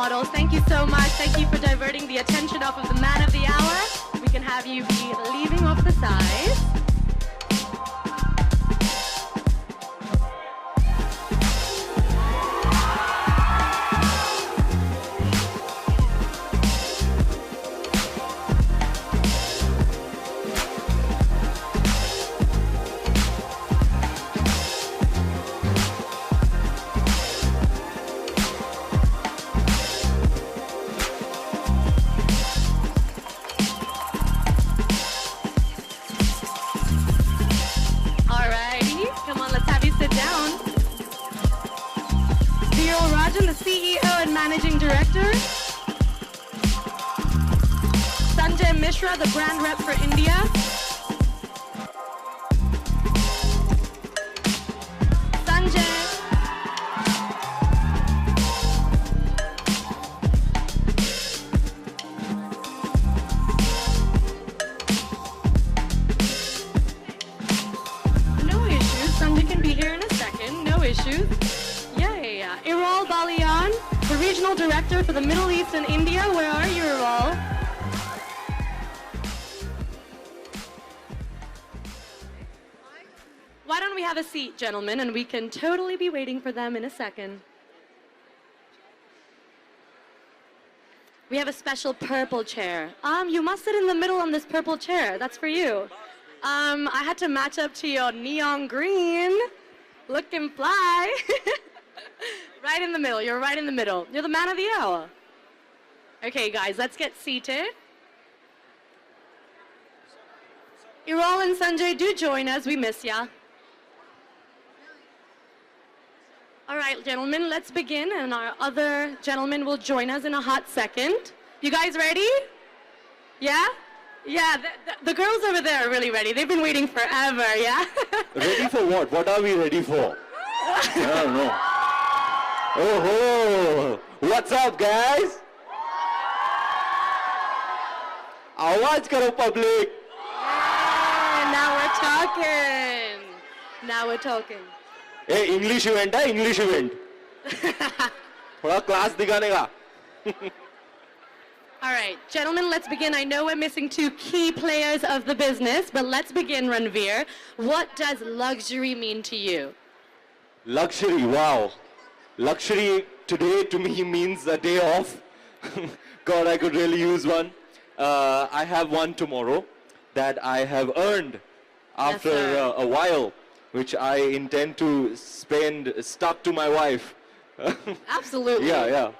models. Thank you so much. Thank you for diverting the attention off of the man of the hour. We can have you be leaving off the side. Managing Director, Sanjay Mishra, the brand rep for India, Sanjay, no issues, Sanjay can be here in a second, no issues. Iral Baliyan, the Regional Director for the Middle East and India. Where are you, Iral? Why don't we have a seat, gentlemen, and we can totally be waiting for them in a second. We have a special purple chair. You must sit in the middle on this purple chair. That's for you. I had to match up to your neon green. Looking fly. Right in the middle. You're right in the middle. You're the man of the hour. Okay, guys, let's get seated. Iral and Sanjay, do join us. We miss ya. All right, gentlemen, let's begin, and our other gentlemen will join us in a hot second. You guys ready? Yeah? Yeah, the girls over there are really ready. They've been waiting forever, yeah? Ready for what? What are we ready for? I don't know. Oh, what's up, guys? Awaaz karo, public. Yeah, now we're talking. Now we're talking. Hey, English event, huh? English event. Thoda class dikhane ka. All right, gentlemen, let's begin. I know we're missing two key players of the business, but let's begin, Ranveer. What does luxury mean to you? Luxury, wow. Luxury today to me means a day off. God, I could really use one. I have one tomorrow that I have earned after a while, which I intend to spend stuck to my wife. Absolutely. Yeah.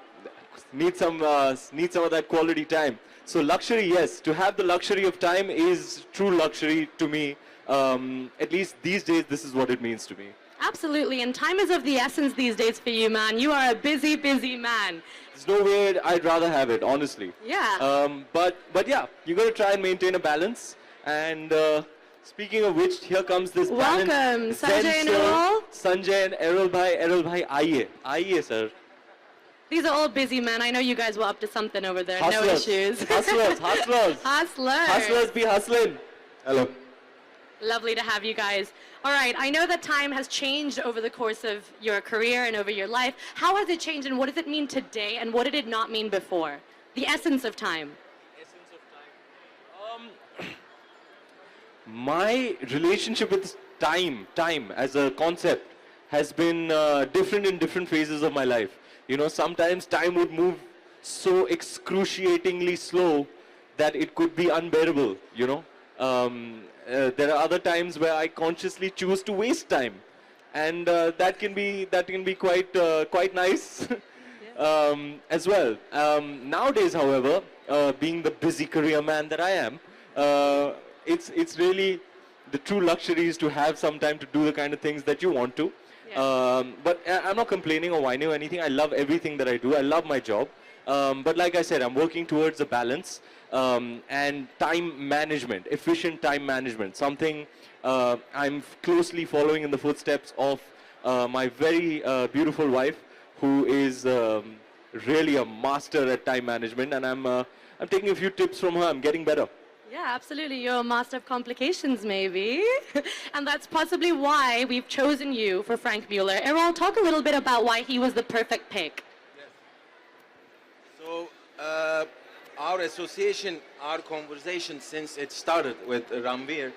Need some of that quality time. So luxury, yes. To have the luxury of time is true luxury to me. At least these days, this is what it means to me. Absolutely, and time is of the essence these days for you, man. You are a busy, busy man. There's no way I'd rather have it, honestly. Yeah. But yeah, you got to try and maintain a balance. And speaking of which, here comes this balance. Welcome, Sanjay and Iral. Sanjay and Errol bhai, aiye, sir. These are all busy men. I know you guys were up to something over there. Hustlers. No issues. Hustlers. Hustlers. Hustlers be hustling. Hello. Lovely to have you guys. All right, I know that time has changed over the course of your career and over your life. How has it changed, and what does it mean today, and what did it not mean before? The essence of time. Essence of time. My relationship with time as a concept has been different in different phases of my life. You know, sometimes time would move so excruciatingly slow that it could be unbearable, you know. There are other times where I consciously choose to waste time, and that can be quite nice as well. Nowadays, however, being the busy career man that I am, it's really the true luxury is to have some time to do the kind of things that you want to. Yeah. But I'm not complaining or whining or anything. I love everything that I do. I love my job. But like I said, I'm working towards a balance. And time management, efficient time management, something I'm closely following in the footsteps of my very beautiful wife, who is really a master at time management, and I'm taking a few tips from her. I'm getting better. Yeah, absolutely. You're a master of complications, maybe. And that's possibly why we've chosen you for Frank Muller. Errol, talk a little bit about why he was the perfect pick. Our association, our conversation since it started with Ranveer,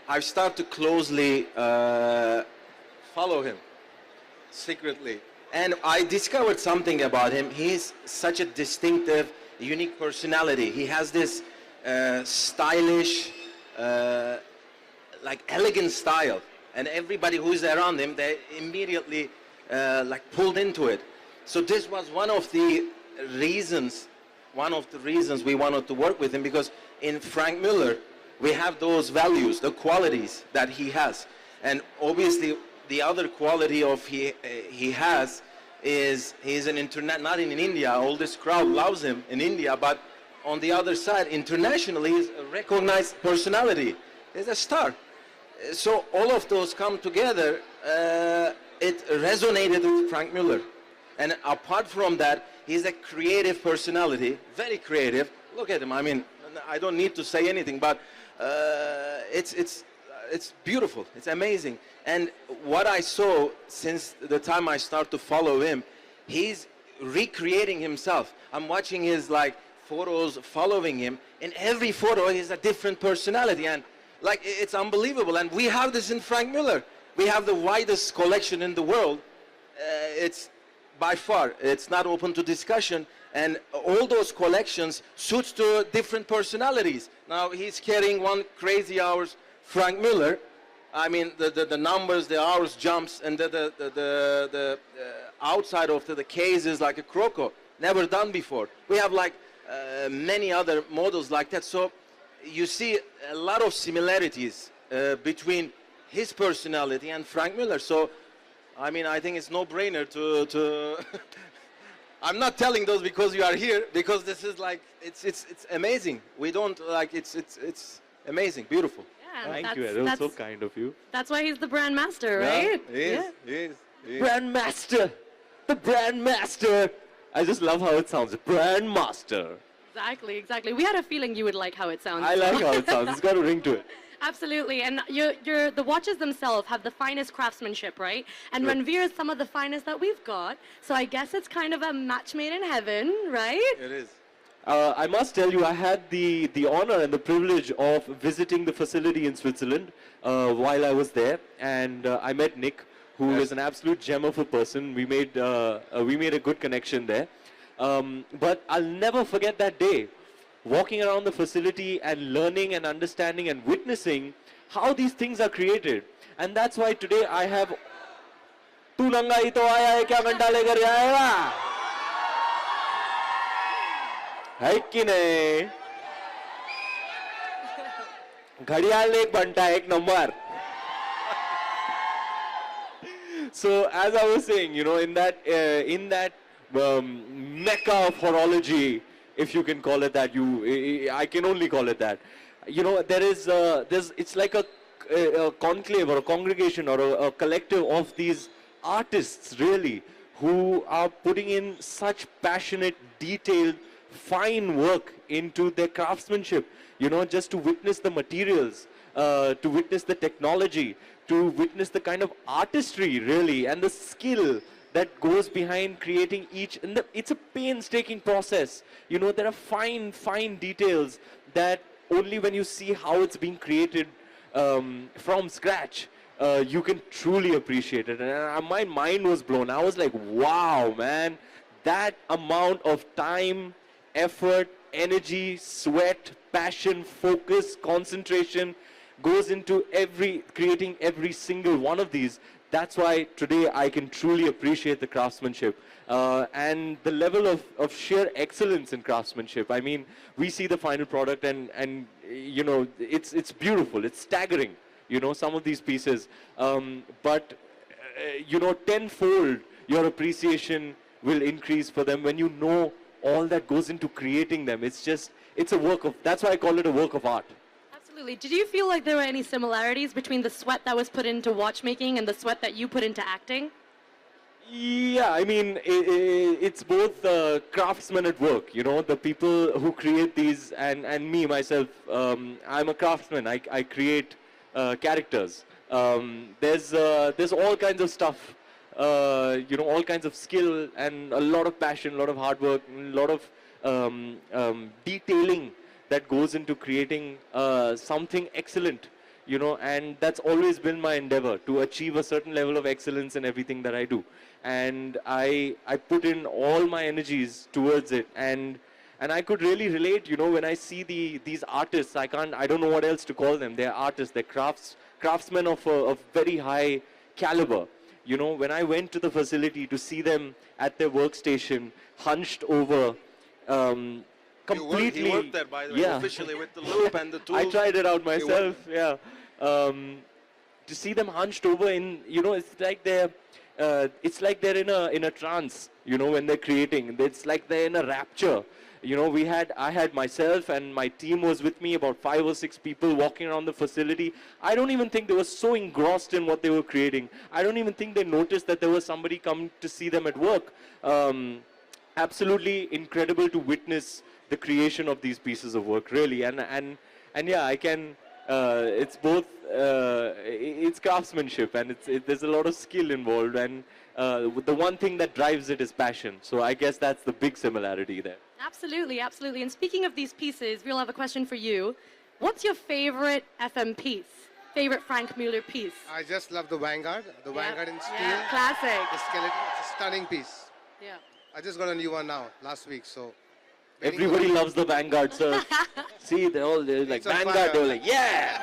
I've started to closely follow him secretly. And I discovered something about him. He's such a distinctive, unique personality. He has this stylish, like elegant style. And everybody who's around him, they immediately like pulled into it. So this was one of the reasons we wanted to work with him, because in Frank Muller, we have those values, the qualities that he has. And obviously, the other quality of he has is he's an internet, not in India, all this crowd loves him in India, but on the other side, internationally, he's a recognized personality. He's a star. So all of those come together, it resonated with Frank Muller. And apart from that, he's a creative personality, very creative. Look at him, I mean, I don't need to say anything, but it's beautiful, it's amazing. And what I saw since the time I started to follow him, he's recreating himself. I'm watching his like photos, following him. In every photo, he's a different personality, and like it's unbelievable. And we have this in Frank Muller. We have the widest collection in the world. It's by far, it's not open to discussion. And all those collections suits to different personalities. Now he's carrying one crazy hours Frank Muller. I mean, the numbers, the hours jumps, and the outside of the case is like a croco, never done before. We have like many other models like that. So you see a lot of similarities between his personality and Frank Muller. So, I mean, I think it's no-brainer to I'm not telling those because you are here, because this is like, it's amazing. We don't like, it's amazing, beautiful. Yeah, Thank you, that was so kind of you. That's why he's the brand master, right? Yeah, he is. Brand master, the brand master. I just love how it sounds, brand master. Exactly, exactly. We had a feeling you would like how it sounds. I like how it sounds, it's got a ring to it. Absolutely, and the watches themselves have the finest craftsmanship, right? And Ranveer is some of the finest that we've got, so I guess it's kind of a match made in heaven, right? It is. I must tell you, I had the honor and the privilege of visiting the facility in Switzerland while I was there, and I met Nick, who is an absolute gem of a person. We made a good connection there. But I'll never forget that day, walking around the facility and learning and understanding and witnessing how these things are created. And that's why today I have Tu nanga hi to aaya hai, kya ghanta lekar aayega? है कि नहीं? घड़ियाल एक बनता एक number. So as I was saying, you know, in that mecca of horology, if you can call it that, I can only call it that. You know, it's like a conclave or a congregation or a collective of these artists, really, who are putting in such passionate, detailed, fine work into their craftsmanship, you know, just to witness the materials, to witness the technology, to witness the kind of artistry, really, and the skill that goes behind creating each. And it's a painstaking process. You know, there are fine details that only when you see how it's being created from scratch, you can truly appreciate it. And my mind was blown. I was like, wow, man, that amount of time, effort, energy, sweat, passion, focus, concentration goes into creating every single one of these. That's why today I can truly appreciate the craftsmanship and the level of sheer excellence in craftsmanship. I mean, we see the final product and you know, it's beautiful, it's staggering, you know, some of these pieces. But you know, tenfold your appreciation will increase for them when you know all that goes into creating them. It's a work of, that's why I call it a work of art. Absolutely. Did you feel like there were any similarities between the sweat that was put into watchmaking and the sweat that you put into acting? Yeah, I mean, it's both craftsmen at work, you know, the people who create these, and me, myself, I'm a craftsman. I create characters. There's all kinds of stuff, you know, all kinds of skill and a lot of passion, a lot of hard work, a lot of detailing that goes into creating something excellent, you know, and that's always been my endeavor, to achieve a certain level of excellence in everything that I do. And I put in all my energies towards it, and I could really relate, you know, when I see these artists. I don't know what else to call them. They're artists, they're craftsmen of very high caliber. You know, when I went to the facility to see them at their workstation, hunched over, completely. He worked there, by the way, yeah. officially with the loop and the tools. I tried it out myself, yeah. To see them hunched over in, you know, it's like they're in a trance, you know, when they're creating. It's like they're in a rapture. You know, I had myself and my team was with me, about 5 or 6 people walking around the facility. I don't even think they were so engrossed in what they were creating. I don't even think they noticed that there was somebody come to see them at work. Absolutely incredible to witness the creation of these pieces of work, really. And yeah, I can, it's both, it's craftsmanship, and there's a lot of skill involved, and the one thing that drives it is passion. So I guess that's the big similarity there. Absolutely, absolutely. And speaking of these pieces, we'll have a question for you. What's your favorite FM piece? Favorite Frank Muller piece? I just love the Vanguard in steel. Yeah, classic. The skeleton, it's a stunning piece. Yeah. I just got a new one now, last week, so. Everybody loves the Vanguard, sir. See, they're like, Vanguard, they were like, yeah!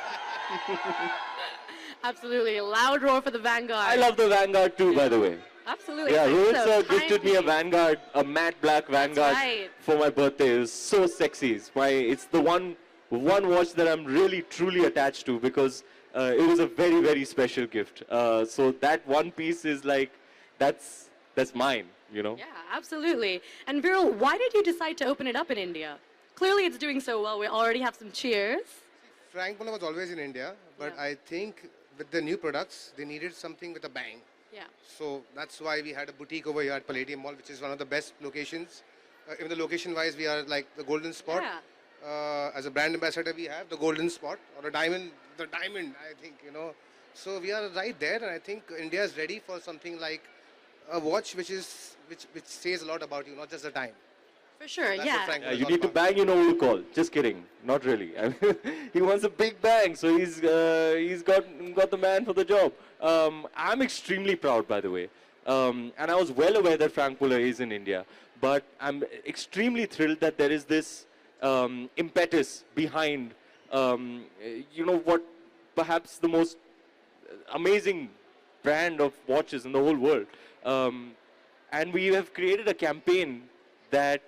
Absolutely. A loud roar for the Vanguard. I love the Vanguard too, by the way. Absolutely. Yeah, Rohit So sir gifted me a Vanguard, a matte black Vanguard right. for my birthday. It was so sexy. It's the one watch that I'm really, truly attached to, because it was a very, very special gift. So that one piece is like, that's mine, you know? Yeah, absolutely. And Viral, why did you decide to open it up in India? Clearly it's doing so well. We already have some cheers. Frank Muller was always in India, but Yeah. I think with the new products, they needed something with a bang. Yeah. So that's why we had a boutique over here at Palladium Mall, which is one of the best locations. Even the location-wise, we are like the golden spot. Yeah. As a brand ambassador, we have the golden spot, or the diamond, I think, you know. So we are right there, and I think India is ready for something like a watch which says a lot about you, not just the time. For sure, That's what yeah. Frank Yeah, Muller is you all need to about. bang, you know who to call. Just kidding. Not really. I mean, he wants a big bang, so he's got the man for the job. I'm extremely proud, by the way. And I was well aware that Frank Muller is in India. But I'm extremely thrilled that there is this impetus behind, you know, what perhaps the most amazing brand of watches in the whole world. And we have created a campaign that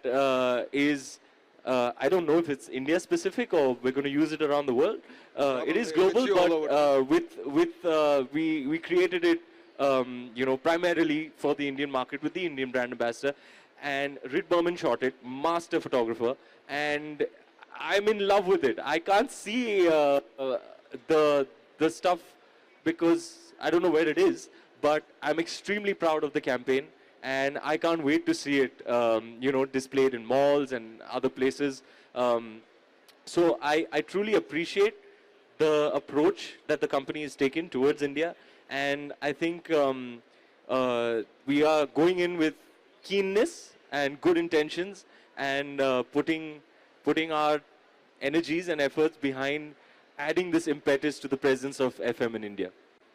is, I don't know if it's India specific or we're going to use it around the world. It is global, but we created it, you know, primarily for the Indian market with the Indian brand ambassador. And Rid Berman shot it, master photographer, and I'm in love with it. I can't see the stuff because I don't know where it is, but I'm extremely proud of the campaign. And I can't wait to see it, you know, displayed in malls and other places. So I truly appreciate the approach that the company has taken towards India. And I think we are going in with keenness and good intentions, and putting our energies and efforts behind adding this impetus to the presence of FM in India.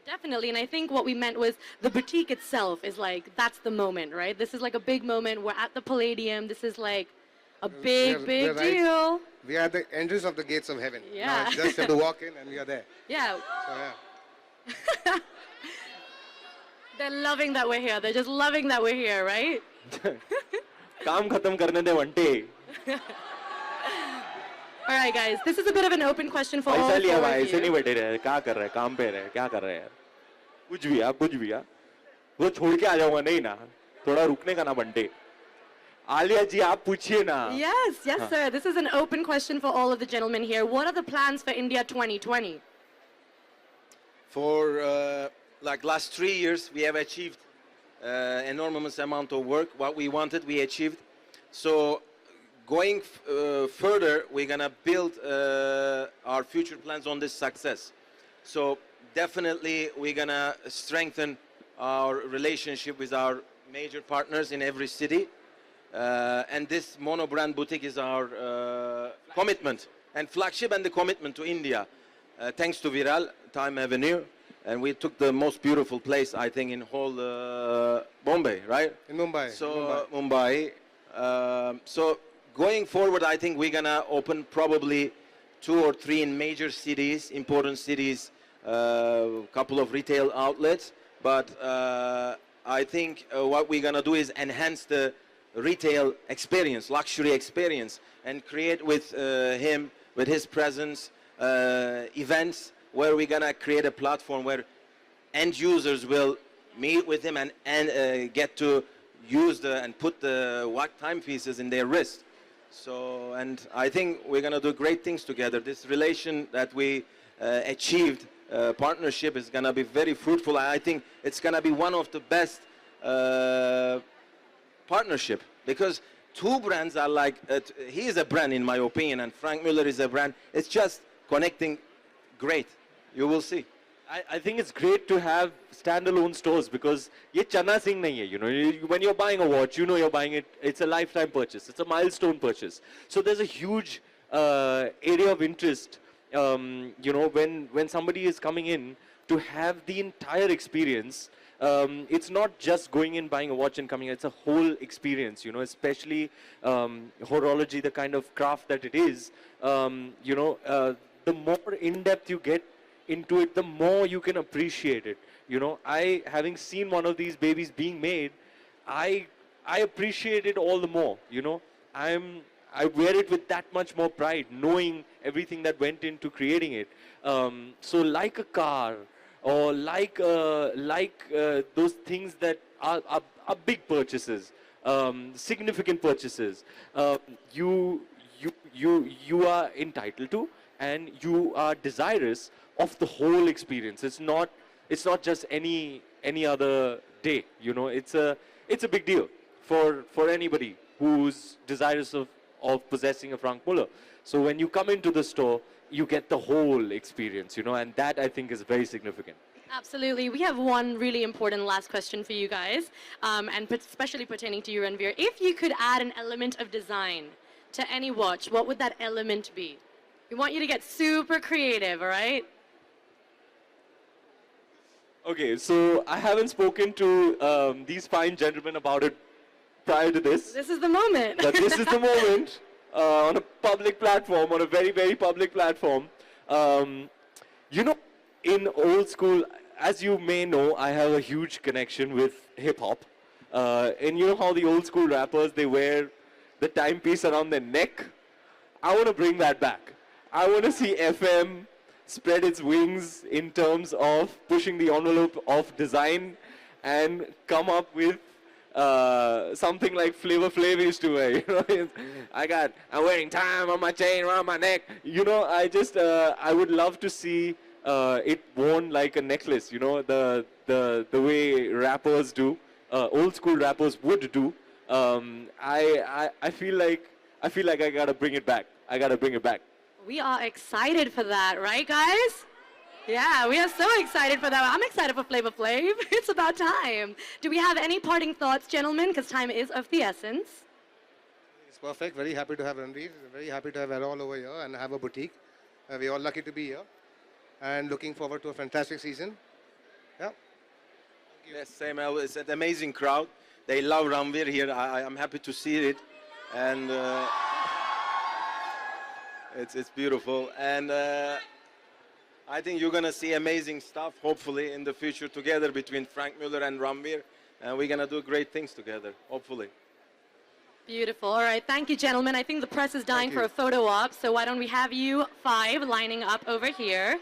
Definitely, and I think what we meant was the boutique itself is like, that's the moment, right? This is like a big moment. We're at the Palladium. This is like a big we're right. deal. We are at the entrance of the gates of heaven. Yeah. Now it's just have to walk in and we are there. Yeah. So yeah. They're loving that we're here. They're just loving that we're here, right? काम खत्म करने दे वंटे. All right, guys. This is a bit of an open question for all पैसा लिया four भाई, of ऐसे नहीं you. बैठे रहे, क्या कर रहे हैं, काम पे रहे, क्या कर रहे हैं यार, कुछ भी यार, कुछ भी यार, वो छोड़ के आ जाऊंगा नहीं ना, थोड़ा रुकने का ना बंटे. आलिया जी आप पूछिए ना. Yes, sir. This is an open question for all of the gentlemen here. What are the plans for India 2020? For like last 3 years, we have achieved enormous amount of work. What we wanted, we achieved. So going further, we're gonna build our future plans on this success. So definitely, we're gonna strengthen our relationship with our major partners in every city. And this mono brand boutique is our commitment and flagship and the commitment to India. Thanks to Viral, Time Avenue, and we took the most beautiful place, I think, in whole Bombay, right? In Mumbai. So Mumbai. So going forward, I think we're gonna open probably 2 or 3 in major cities, important cities, couple of retail outlets. But I think what we're gonna do is enhance the retail experience, luxury experience, and create with him, with his presence, events where we're gonna create a platform where end users will meet with him and get to use and put the watch timepieces in their wrist. So, and I think we're gonna do great things together. This relation that we achieved, partnership, is gonna be very fruitful. I think it's gonna be one of the best partnership, because 2 brands are like, he is a brand in my opinion, and Frank Muller is a brand. It's just connecting great. You will see. I think it's great to have standalone stores, because ye Channa Singh nahi hai, you know. When you're buying a watch, you know you're buying it. It's a lifetime purchase. It's a milestone purchase. So there's a huge area of interest, you know, when somebody is coming in to have the entire experience. It's not just going in, buying a watch and coming out. It's a whole experience, you know, especially horology, the kind of craft that it is. You know, the more in-depth you get into it, the more you can appreciate it. You know, having seen one of these babies being made, I appreciate it all the more. You know, I wear it with that much more pride, knowing everything that went into creating it. So like a car, or like those things that are big purchases, significant purchases, you are entitled to, and you are desirous of the whole experience. It's not just any other day. You know, it's a big deal for anybody who's desirous of possessing a Frank Muller. So when you come into the store, you get the whole experience, you know, and that I think is very significant. Absolutely. We have one really important last question for you guys, and especially pertaining to you, Ranveer. If you could add an element of design to any watch, what would that element be? We want you to get super creative, all right? Okay, so I haven't spoken to these fine gentlemen about it prior to this. This is the moment. But this is the moment, on a public platform, on a very, very public platform. You know, in old school, as you may know, I have a huge connection with hip-hop. And you know how the old school rappers, they wear the timepiece around their neck? I want to bring that back. I want to see FM spread its wings in terms of pushing the envelope of design and come up with something like Flavor Flav used to wear. You know, I'm wearing time on my chain around my neck. You know, I would love to see it worn like a necklace. You know, the way rappers do, old school rappers would do. I feel like I gotta bring it back. I gotta bring it back. We are excited for that, right, guys? Yeah, we are so excited for that. I'm excited for Flavor Flav. It's about time. Do we have any parting thoughts, gentlemen? Because time is of the essence. It's perfect. Very happy to have Ranveer. Very happy to have Errol over here and have a boutique. We're all lucky to be here. And looking forward to a fantastic season. Yeah. Yes, same. It's an amazing crowd. They love Ranveer here. I'm happy to see it. And it's beautiful. And I think you're going to see amazing stuff, hopefully, in the future together between Frank Muller and Ranveer. And we're going to do great things together, hopefully. Beautiful. All right. Thank you, gentlemen. I think the press is dying for a photo op. So why don't we have you 5 lining up over here?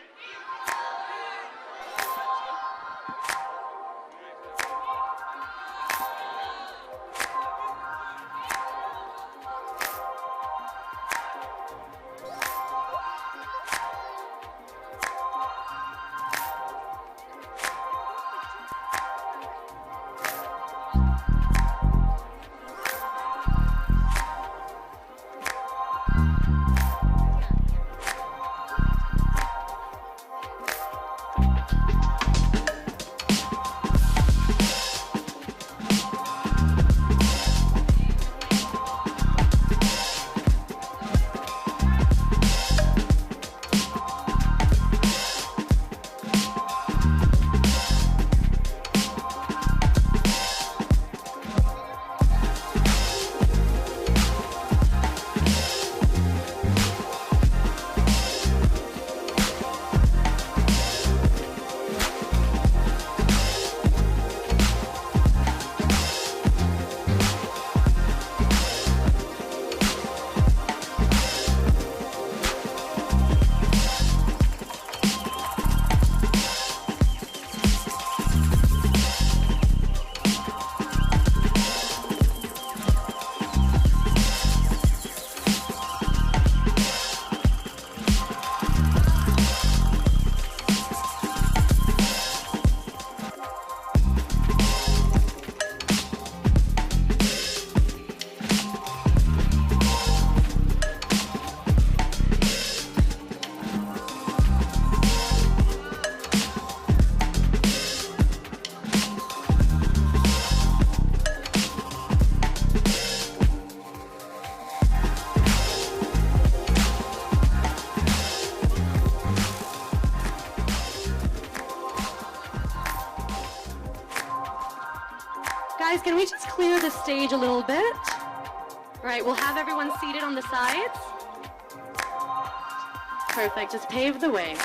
Guys, can we just clear the stage a little bit? Right, we'll have everyone seated on the sides. Perfect, just pave the way.